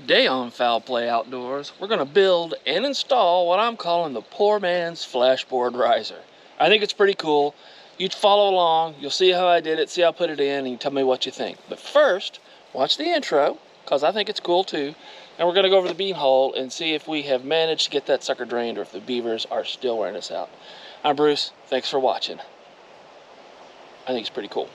Today on Foul Play Outdoors, we're going to build and install what I'm calling the poor man's flashboard riser. I think it's pretty cool. You follow along, you'll see how I did it, see how I put it in, and you tell me what you think. But first, watch the intro, because I think it's cool too. And we're going to go over the bean hole and see if we have managed to get that sucker drained or if the beavers are still wearing us out. I'm Bruce, thanks for watching. I think it's pretty cool.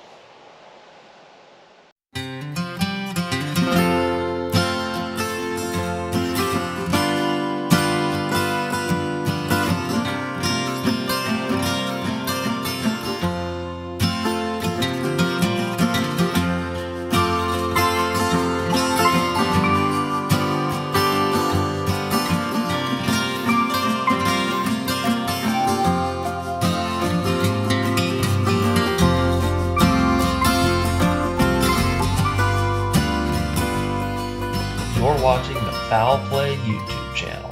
You're watching the Foul Play YouTube channel.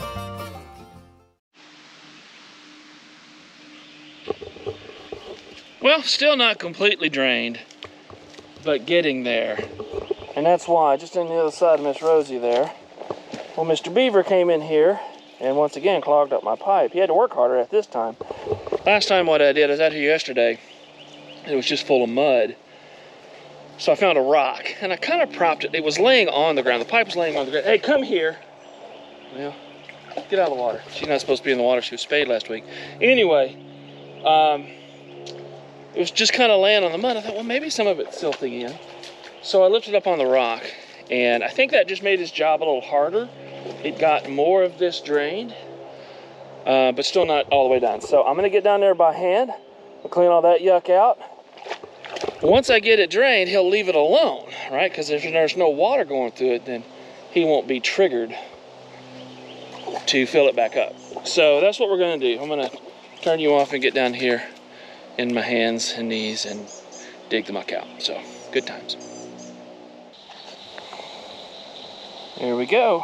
Well, still not completely drained, but getting there. And that's why, just on the other side of Miss Rosie there, well, Mr. Beaver came in here and once again clogged up my pipe. He had to work harder at this time. Last time what I did, I was out here yesterday, it was just full of mud. So I found a rock, and I kind of propped it. It was laying on the ground. The pipe was laying on the ground. Hey, come here. Well, get out of the water. She's not supposed to be in the water. She was spayed last week. Anyway, it was just kind of laying on the mud. I thought, well, maybe some of it's silting in. So I lifted up on the rock, and I think that just made his job a little harder. It got more of this drained, but still not all the way down. So I'm going to get down there by hand. I'll clean all that yuck out. Once I get it drained, he'll leave it alone, right? Because if there's no water going through it, then he won't be triggered to fill it back up. So that's what we're going to do. I'm going to turn you off and get down here in my hands and knees and dig the muck out. So, good times. There we go.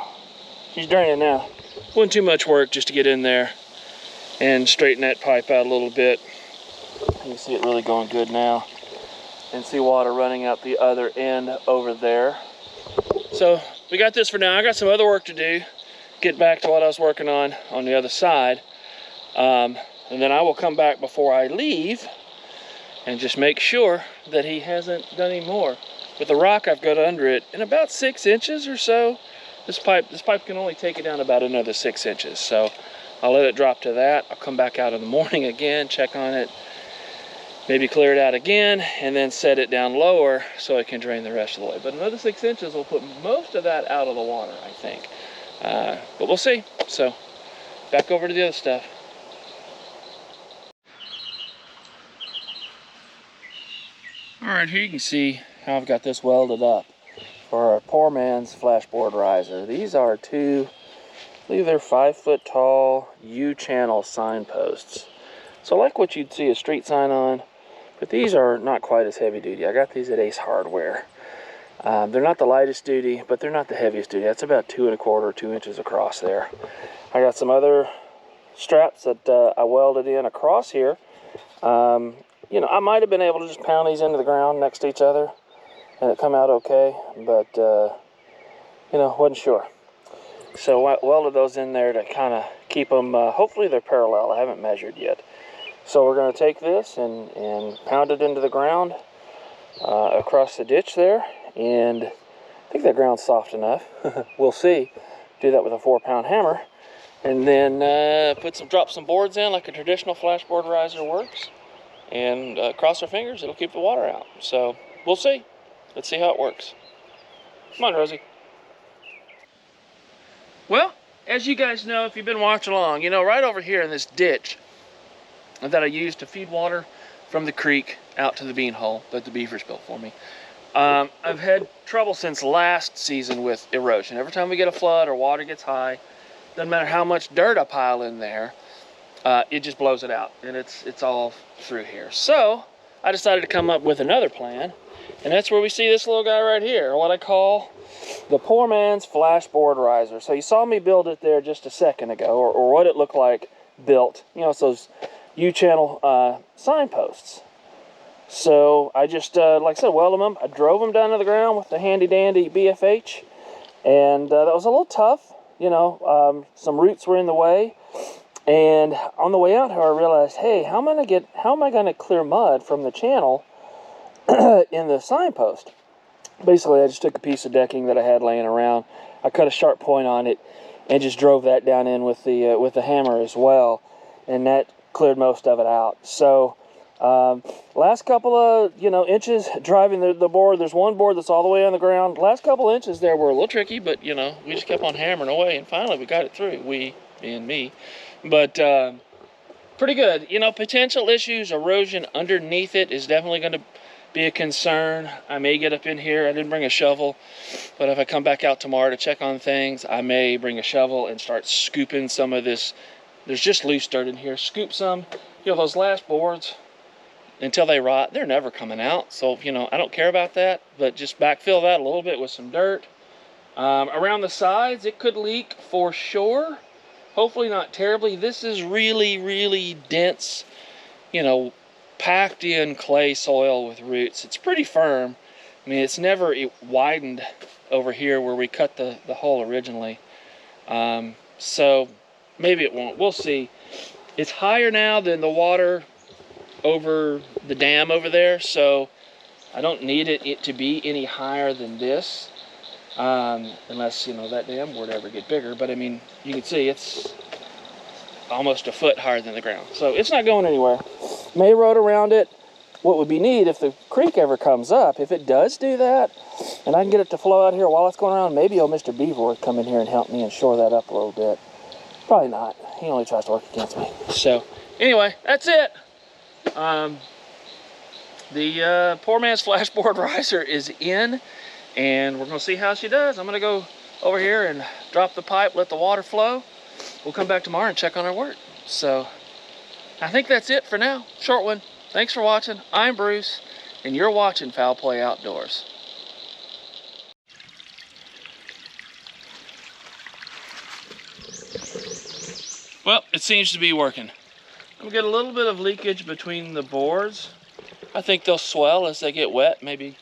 He's draining now. Wasn't too much work just to get in there and straighten that pipe out a little bit. You can see it really going good now. And see water running out the other end over there. So we got this for now. I got some other work to do. Get back to what I was working on the other side. And then I will come back before I leave and just make sure that he hasn't done any more. With the rock I've got under it in about 6 inches or so. This pipe can only take it down about another 6 inches. So I'll let it drop to that. I'll come back out in the morning again, check on it. Maybe clear it out again and then set it down lower so it can drain the rest of the way. But another 6 inches will put most of that out of the water, I think. But we'll see. So back over to the other stuff. All right, here you can see how I've got this welded up for a poor man's flashboard riser. These are two, I believe they're 5 foot tall U-channel signposts. So like what you'd see a street sign on, but these are not quite as heavy duty. I got these at Ace Hardware. They're not the lightest duty, but they're not the heaviest duty. That's about 2 1/4, 2 inches across there. I got some other straps that I welded in across here. You know, I might have been able to just pound these into the ground next to each other and it come out okay, but you know, wasn't sure. So I welded those in there to kind of keep them, hopefully they're parallel. I haven't measured yet. So we're going to take this and pound it into the ground across the ditch there. And I think that ground's soft enough. We'll see. Do that with a 4-pound hammer. And then drop some boards in like a traditional flashboard riser works. And cross our fingers, it'll keep the water out. So we'll see. Let's see how it works. Come on, Rosie. Well, as you guys know, if you've been watching along, you know, right over here in this ditch that I used to feed water from the creek out to the bean hole that the beavers built for me. I've had trouble since last season with erosion. Every time we get a flood or water gets high, doesn't matter how much dirt I pile in there, it just blows it out, and it's all through here. So I decided to come up with another plan, and that's where we see this little guy right here, what I call the poor man's flashboard riser. So you saw me build it there just a second ago, or what it looked like built. You know, it's those U-channel signposts. So I just, like I said, welded them. I drove them down to the ground with the handy dandy BFH And that was a little tough. You know, some roots were in the way. And on the way out here, I realized, hey, how am I gonna clear mud from the channel in the signpost? Basically, I just took a piece of decking that I had laying around. I cut a sharp point on it and just drove that down in with the hammer as well, and that cleared most of it out. So last couple of inches driving the board, there's one board that's all the way on the ground. Last couple inches there were a little tricky, but we just kept on hammering away, and finally we got it through. We being me, but pretty good. Potential issues, erosion underneath it is definitely going to be a concern. I may get up in here. I didn't bring a shovel, but if I come back out tomorrow to check on things, I may bring a shovel and start scooping some of this. There's just loose dirt in here. Scoop some. Those last boards, until they rot, they're never coming out. So, I don't care about that, but just backfill that a little bit with some dirt. Around the sides, it could leak for sure. Hopefully not terribly. This is really, really dense, packed in clay soil with roots. It's pretty firm. I mean, it's never widened over here where we cut the hole originally. So maybe it won't. We'll see. It's higher now than the water over the dam over there, so I don't need it to be any higher than this, unless that dam would ever get bigger. But I mean, you can see it's almost a foot higher than the ground, so it's not going anywhere. May road around it. What would be neat if the creek ever comes up, if it does do that, and I can get it to flow out here while it's going around, maybe Mr. Beaver would come in here and help me and shore that up a little bit. Probably not. He only tries to work against me. So anyway, that's it. The poor man's flashboard riser is in, and we're going to see how she does. I'm going to go over here and drop the pipe, let the water flow. We'll come back tomorrow and check on our work. So I think that's it for now. Short one. Thanks for watching. I'm Bruce, and you're watching Foul Play Outdoors. Well, it seems to be working. I'm gonna get a little bit of leakage between the boards. I think they'll swell as they get wet. Maybe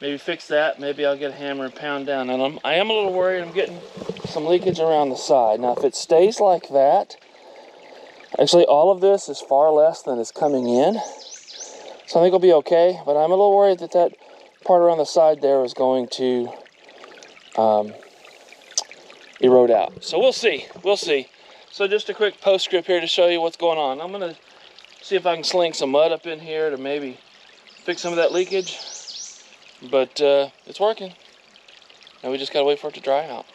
fix that. Maybe I'll get a hammer and pound down on them. I am a little worried. I'm getting some leakage around the side. Now, if it stays like that, actually all of this is far less than is coming in, so I think it'll be okay. But I'm a little worried that that part around the side there is going to erode out. So we'll see. We'll see. So just a quick postscript here to show you what's going on. I'm going to see if I can sling some mud up in here to maybe fix some of that leakage. But it's working. And we just got to wait for it to dry out.